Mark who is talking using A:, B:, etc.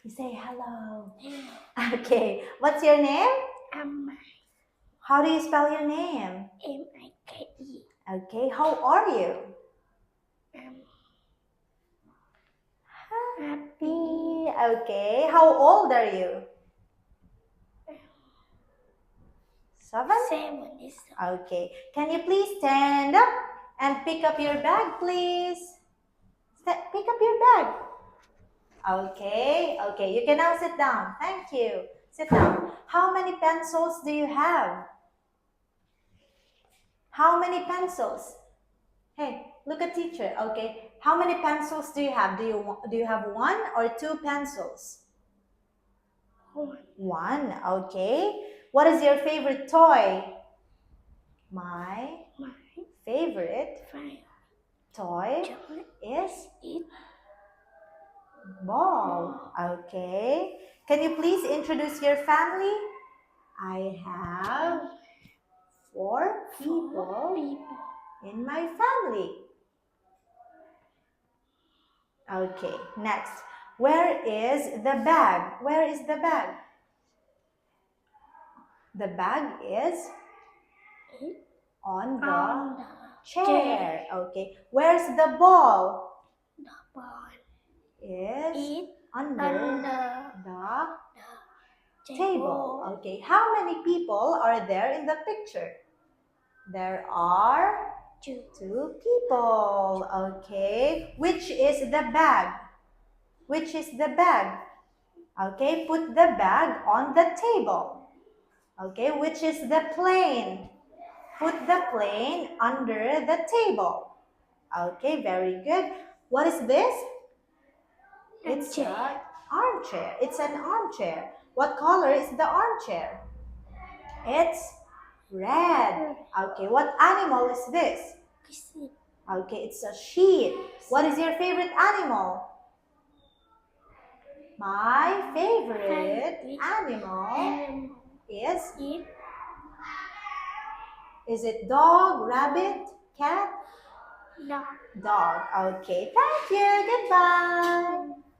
A: You say hello. Okay. What's your name? How do you spell your name?
B: Mike.
A: Okay. How are you?
B: Happy.
A: Okay. How old are you? 7?
B: 7 is
A: Okay. Can you please stand up and pick up your bag, please? Pick up your bag. Okay. Okay. You can now sit down. Thank you. Sit down. How many pencils do you have? How many pencils? Hey, look at teacher. Okay. How many pencils do you have? Do you have 1 or 2 pencils? 1. Okay. What is your favorite toy? My favorite toy is
B: it
A: ball. Okay. Can you please introduce your family? I have 4 people in my family. Okay, next. Where is the bag? Where is the bag? The bag is on the chair. Okay. Where's the ball?
B: The ball
A: Is
B: is
A: under
B: under
A: the table. Okay. How many people are there in the picture? There are 2 people. Okay. Which is the bag? Which is the bag? Okay. Put the bag on the table. Okay. Which is the plane? Put the plane under the table. Okay, very good. What is this? It's an armchair. It's an armchair. What color is the armchair? It's red. Okay, what animal is this? Okay, it's a sheep. What is your favorite animal? My favorite animal is it dog, rabbit, cat?
B: dog.
A: Dog. Okay, thank you. Goodbye.